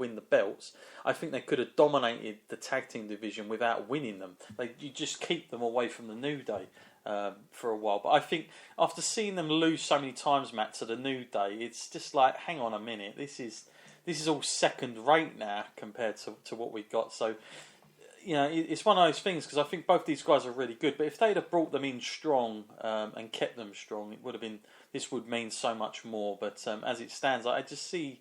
win the belts. I think they could have dominated the tag team division without winning them. You just keep them away from the New Day for a while. But I think after seeing them lose so many times, Matt, to the New Day, it's just like, hang on a minute, this is all second rate now compared to what we got. So, you know, it's one of those things, because I think both these guys are really good. But if they'd have brought them in strong and kept them strong, this would mean so much more. But as it stands, I just see,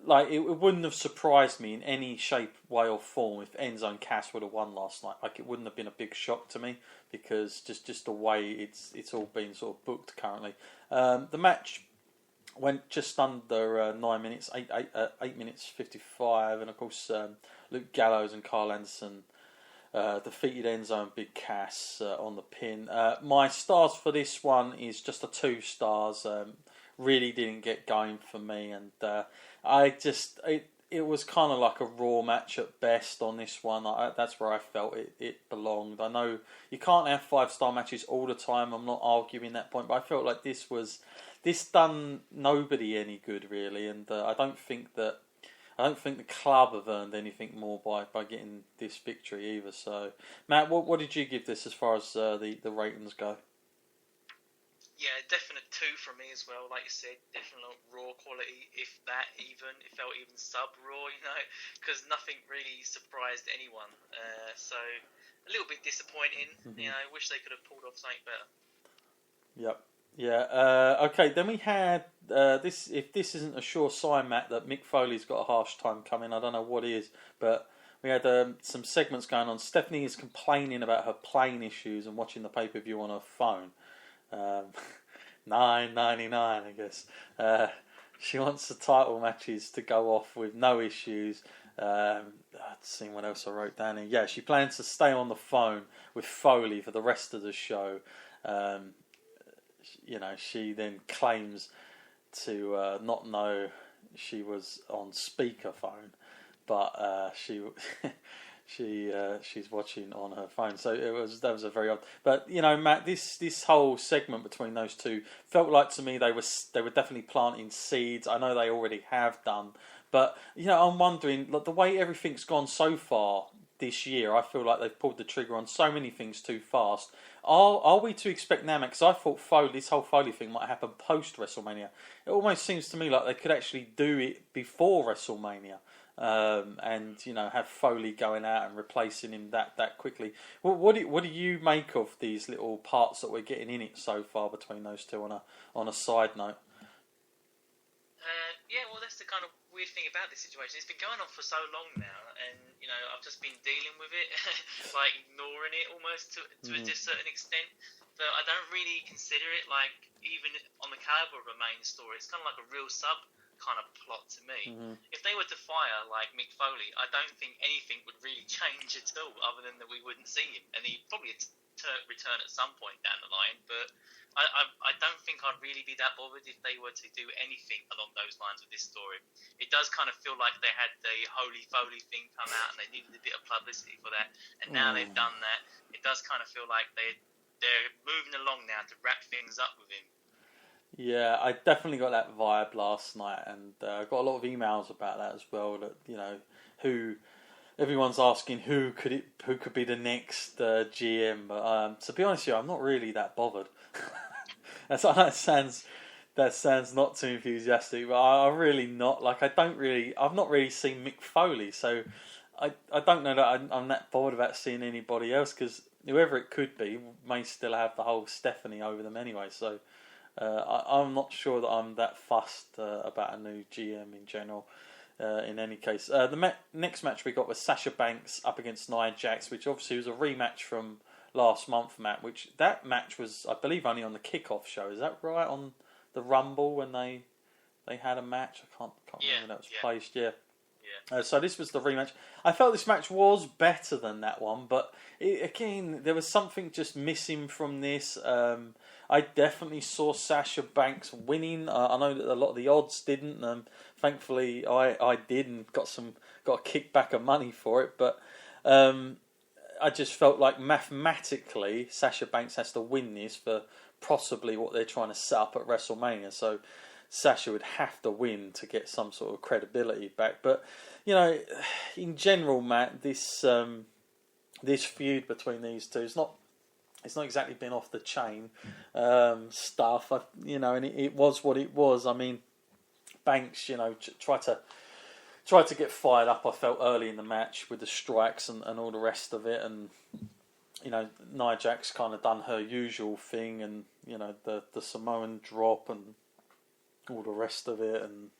like, it wouldn't have surprised me in any shape, way or form if Enzo and Cass would have won last night. Like, it wouldn't have been a big shock to me, because just the way it's all been sort of booked currently. The match went just under 9 minutes, 8 minutes 55, and of course Luke Gallows and Carl Anderson defeated Enzo and Big Cass on the pin. My stars for this one is just a 2 stars. Really didn't get going for me, and it was kind of like a Raw match at best on this one. That's where I felt it belonged. I know you can't have 5-star matches all the time. I'm not arguing that point, but I felt like this done nobody any good, really, and I don't think the club have earned anything more by getting this victory either. So, Matt, what did you give this as far as the ratings go? Yeah, definite 2 from me as well. Like you said, definitely Raw quality, if that even. It felt even sub-Raw, you know, because nothing really surprised anyone. So, a little bit disappointing. Mm-hmm. You know, wish they could have pulled off something better. Yep. Yeah. Okay. Then we had this. If this isn't a sure sign, Matt, that Mick Foley's got a harsh time coming, I don't know what is. But we had some segments going on. Stephanie is complaining about her plane issues and watching the pay-per-view on her phone. $9.99, I guess. She wants the title matches to go off with no issues. Let's see what else I wrote down here. Yeah, she plans to stay on the phone with Foley for the rest of the show. You know, she then claims to not know she was on speakerphone, but she's watching on her phone. So that was a very odd. But you know, Matt, this whole segment between those two felt like to me they were definitely planting seeds. I know they already have done, but you know, I'm wondering, like, the way everything's gone so far this year, I feel like they've pulled the trigger on so many things too fast. Are we to expect now, because I thought this whole Foley thing might happen post WrestleMania. It almost seems to me like they could actually do it before WrestleMania. And you know, have Foley going out and replacing him that quickly. Well, what do you make of these little parts that we're getting in it so far between those two on a side note? Yeah, well, that's the kind of weird thing about this situation. It's been going on for so long now, and you know, I've just been dealing with it, like ignoring it almost to a certain extent. But I don't really consider it like even on the caliber of a main story. It's kind of like a real sub kind of plot to me. Mm-hmm. If they were to fire like Mick Foley, I don't think anything would really change at all, other than that we wouldn't see him, and he'd probably return at some point down the line. But I don't think I'd really be that bothered if they were to do anything along those lines with this story. It does kind of feel like they had the Holy Foley thing come out, and they needed a bit of publicity for that, and now they've done that. It does kind of feel like they're moving along now to wrap things up with him. Yeah, I definitely got that vibe last night, and I got a lot of emails about that as well. That, you know, everyone's asking who could be the next GM. But to be honest with you, I'm not really that bothered. that sounds not too enthusiastic, but I'm really not. Like, I've not really seen Mick Foley, so I don't know that I'm that bothered about seeing anybody else, because whoever it could be may still have the whole Stephanie over them anyway. So. I'm not sure that I'm that fussed about a new GM in general. In any case, the next match we got was Sasha Banks up against Nia Jax, which obviously was a rematch from last month, Matt. Which that match was, I believe, only on the kickoff show. Is that right? On the Rumble when they had a match. I can't remember when that was placed. Yeah. So this was the rematch. I felt this match was better than that one, but again, there was something just missing from this. I definitely saw Sasha Banks winning. I know that a lot of the odds didn't. Thankfully, I did and got a kickback of money for it. But I just felt like mathematically, Sasha Banks has to win this for possibly what they're trying to set up at WrestleMania. So Sasha would have to win to get some sort of credibility back. But in general, Matt, this feud between these two is not. It's not exactly been off the chain stuff, and it was what it was. I mean, Banks, tried to get fired up. I felt early in the match with the strikes and all the rest of it, and Nia Jax kind of done her usual thing, and the Samoan drop and all the rest of it, and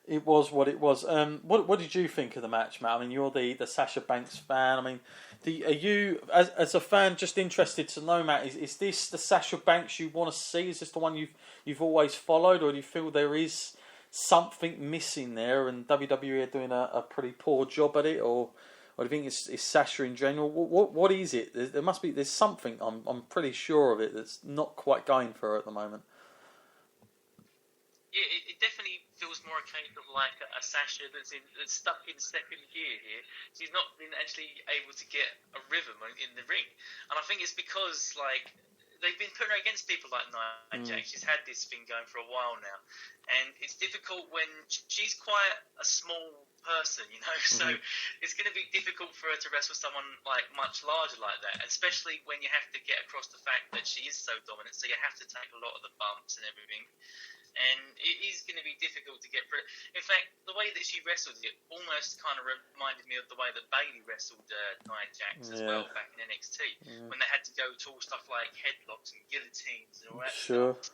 it was what it was. What did you think of the match, Matt? I mean, you're the Sasha Banks fan. I mean, are you as a fan just interested to know, Matt? Is this the Sasha Banks you want to see? Is this the one you've always followed, or do you feel there is something missing there, and WWE are doing a pretty poor job at it, or do you think it's Sasha in general? What is it? There's something. I'm pretty sure of it that's not quite going for her at the moment. Yeah, it definitely feels more a case of like a Sasha that's stuck in second gear here. She's not been actually able to get a rhythm in the ring, and I think it's because like they've been putting her against people like Nia Jax. She's had this thing going for a while now, and it's difficult when she's quite a small person, so it's going to be difficult for her to wrestle someone like much larger like that, especially when you have to get across the fact that she is so dominant, so you have to take a lot of the bumps and everything. And it is going to be difficult to get through. In fact, the way that she wrestled it almost kind of reminded me of the way that Bayley wrestled Nia Jax as well back in NXT, when they had to go to all stuff like headlocks and guillotines and all that stuff.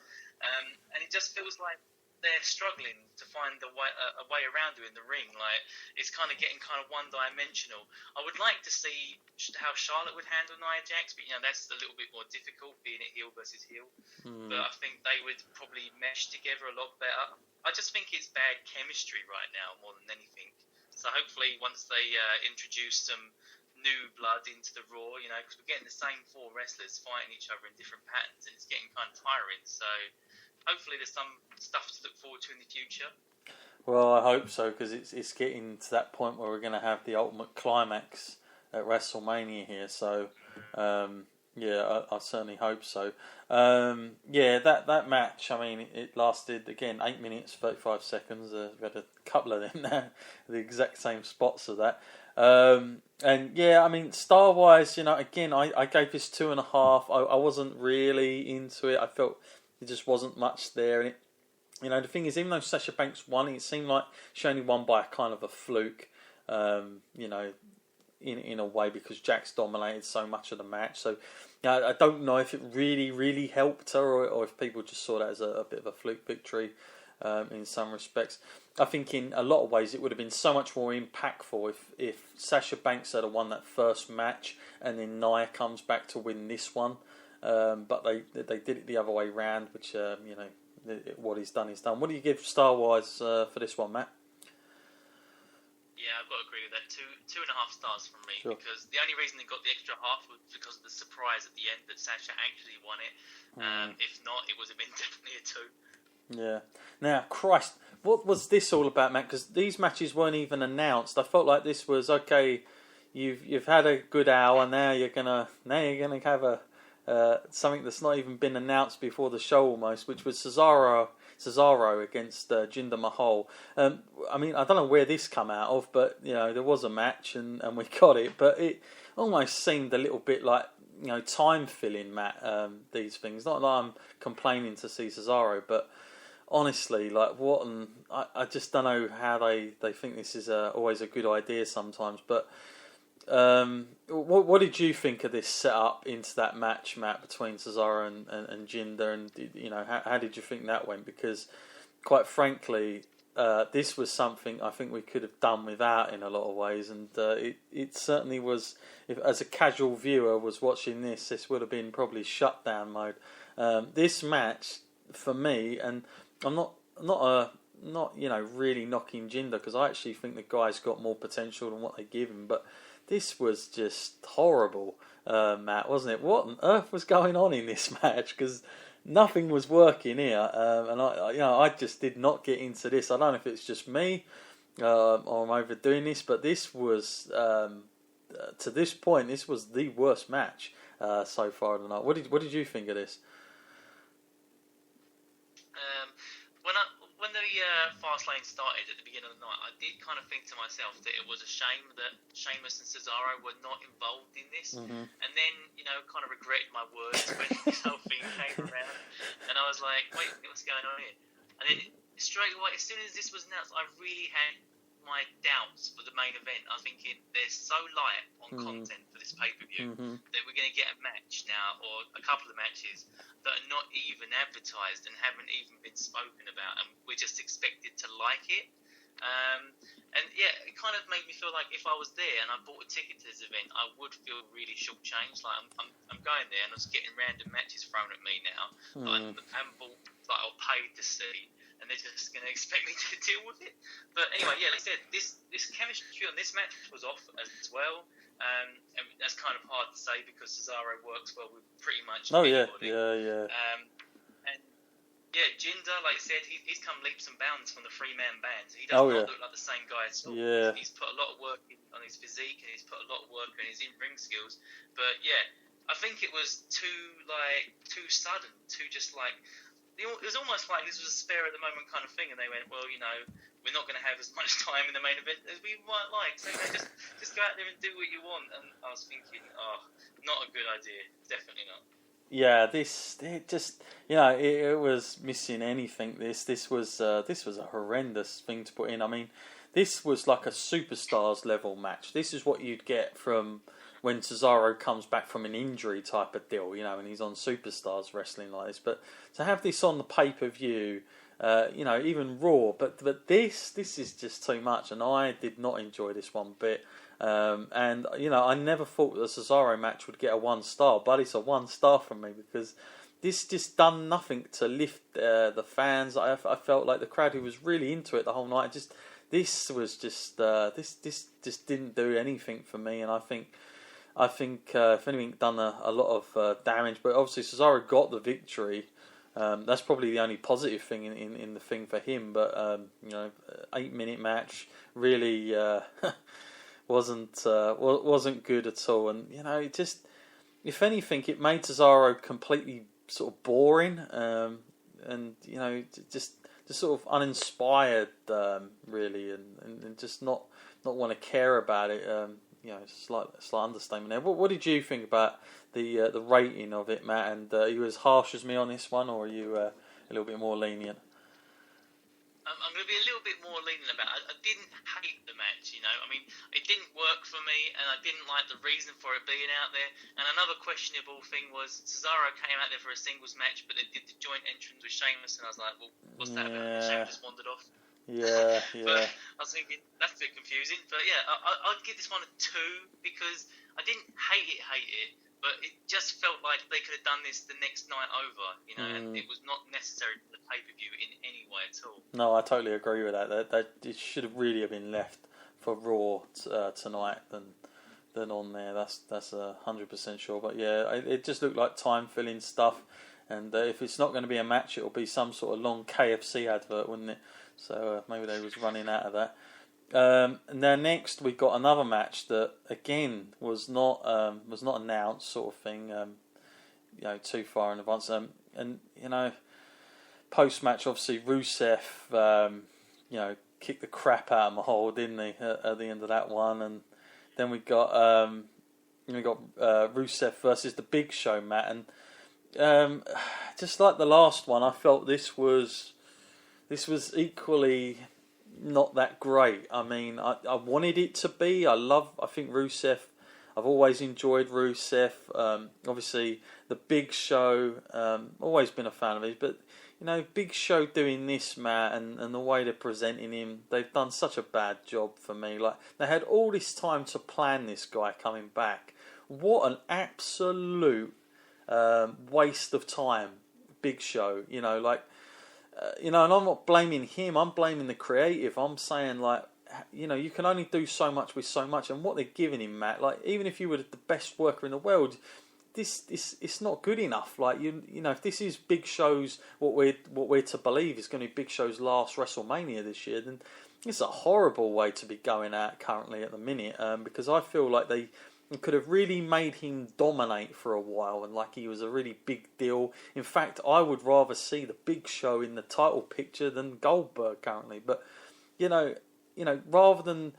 And it just feels like they're struggling to find a way around her in the ring. Like, it's kind of getting kind of one-dimensional. I would like to see how Charlotte would handle Nia Jax, but that's a little bit more difficult, being it heel versus heel. But I think they would probably mesh together a lot better. I just think it's bad chemistry right now more than anything. So hopefully once they introduce some new blood into the Raw, because we're getting the same four wrestlers fighting each other in different patterns, and it's getting kind of tiring. So hopefully there's some stuff to look forward to in the future. Well, I hope so, because it's getting to that point where we're going to have the ultimate climax at WrestleMania here. So, I certainly hope so. That match, I mean, it lasted, again, 8 minutes, 35 seconds. We had a couple of them there, the exact same spots of that. I mean, star-wise, again, I gave this 2.5. I wasn't really into it. I felt there just wasn't much there. And the thing is, even though Sasha Banks won, it seemed like she only won by a kind of a fluke, in a way, because Jax dominated so much of the match. So, I don't know if it really, really helped her, or if people just saw that as a bit of a fluke victory, in some respects. I think in a lot of ways it would have been so much more impactful if Sasha Banks had won that first match, and then Nia comes back to win this one. But they did it the other way round, which what he's done is done. What do you give star-wise for this one, Matt? Yeah, I've got to agree with that. 2.5 stars from me, Sure. Because the only reason they got the extra half was because of the surprise at the end that Sasha actually won it. If not, it would have been definitely a 2. Yeah. Now, Christ, what was this all about, Matt? Because these matches weren't even announced. I felt like this was okay. You've had a good hour. Now you're gonna have a something that's not even been announced before the show almost, which was Cesaro against Jinder Mahal. I mean, I don't know where this come out of, but there was a match and we got it. But it almost seemed a little bit like time filling, Matt. These things. Not that I'm complaining to see Cesaro, but honestly, like what? And I just don't know how they think this is always a good idea sometimes, but. What did you think of this setup into that match, Matt, between Cesaro and Jinder, and how did you think that went? Because quite frankly, this was something I think we could have done without in a lot of ways, and it certainly was. If as a casual viewer was watching this would have been probably shutdown mode. This match for me, and I'm not really knocking Jinder, because I actually think the guy's got more potential than what they give him, but. This was just horrible, Matt, wasn't it? What on earth was going on in this match? Because nothing was working here, and I just did not get into this. I don't know if it's just me or I'm overdoing this, but this was to this point, this was the worst match so far tonight. What did you think of this? Fastlane started at the beginning of the night, I did kind of think to myself that it was a shame that Sheamus and Cesaro were not involved in this. And then, kind of regretted my words when this whole thing came around. And I was like, wait, what's going on here? And then straight away, as soon as this was announced, I really had my doubts for the main event. I'm thinking they're so light on content for this pay-per-view that we're going to get a match now, or a couple of matches that are not even advertised and haven't even been spoken about, and we're just expected to like it. And yeah, it kind of made me feel like if I was there and I bought a ticket to this event, I would feel really shortchanged. Like I'm going there and I was getting random matches thrown at me now that I haven't bought, like I paid to see, and they're just going to expect me to deal with it. But anyway, yeah, like I said, this chemistry on this match was off as well. And that's kind of hard to say because Cesaro works well with pretty much anybody. Yeah. And yeah, Jinder, like I said, he's come leaps and bounds from the three-man band. He does not look like the same guy at all. Yeah. He's put a lot of work on his physique, and he's put a lot of work on his in-ring skills. But yeah, I think it was too sudden, it was almost like this was a spare at the moment kind of thing, and they went, well, we're not going to have as much time in the main event as we might like, so just go out there and do what you want. And I was thinking, not a good idea, definitely not. Yeah, it was missing anything. This was a horrendous thing to put in. I mean, this was like a superstars level match. This is what you'd get from when Cesaro comes back from an injury type of deal, and he's on Superstars wrestling like this. But to have this on the pay-per-view, even Raw, but this is just too much, and I did not enjoy this one bit. And I never thought the Cesaro match would get a 1 star, but it's a 1 star from me because this just done nothing to lift the fans. I felt like the crowd who was really into it the whole night, this just didn't do anything for me, and I think if anything, done a lot of damage. But obviously Cesaro got the victory. That's probably the only positive thing in the thing for him. But 8-minute match really wasn't good at all. And it just, if anything, it made Cesaro completely sort of boring. And just sort of uninspired, really, and just not want to care about it. Slight understatement there. What did you think about the rating of it, Matt? And are you as harsh as me on this one, or are you a little bit more lenient? I'm going to be a little bit more lenient about it. I didn't hate the match, I mean, it didn't work for me, and I didn't like the reason for it being out there. And another questionable thing was Cesaro came out there for a singles match, but they did the joint entrance with Sheamus, and I was like, well, what's that about? Sheamus just wandered off. Yeah. But I was thinking, that's a bit confusing. But yeah, I'd give this one a 2 because I didn't hate it, but it just felt like they could have done this the next night over, and it was not necessary for the pay-per-view in any way at all. No, I totally agree with that. That it should have really have been left for Raw tonight than on there. That's 100% sure. But yeah, it just looked like time-filling stuff. And if it's not going to be a match, it'll be some sort of long KFC advert, wouldn't it? So maybe they was running out of that. And then next we got another match that again was not announced, sort of thing. Too far in advance. And post match, obviously Rusev, kicked the crap out of Mahal, didn't he? At the end of that one, and then we got Rusev versus the Big Show, Matt, and just like the last one, I felt this was equally not that great. I mean, I wanted it to be. I think Rusev, I've always enjoyed Rusev. Obviously, the Big Show, always been a fan of his. But, Big Show doing this, Matt, and the way they're presenting him, they've done such a bad job for me. Like, they had all this time to plan this guy coming back. What an absolute waste of time, Big Show. And I'm not blaming him, I'm blaming the creative. I'm saying, you can only do so much with so much, and what they're giving him, Matt, even if you were the best worker in the world, this it's not good enough. If this is Big Show's, what we're to believe is going to be Big Show's last WrestleMania this year, then it's a horrible way to be going out currently at the minute, because I feel like and could have really made him dominate for a while, and like he was a really big deal. In fact, I would rather see the Big Show in the title picture than Goldberg currently. But you know, rather than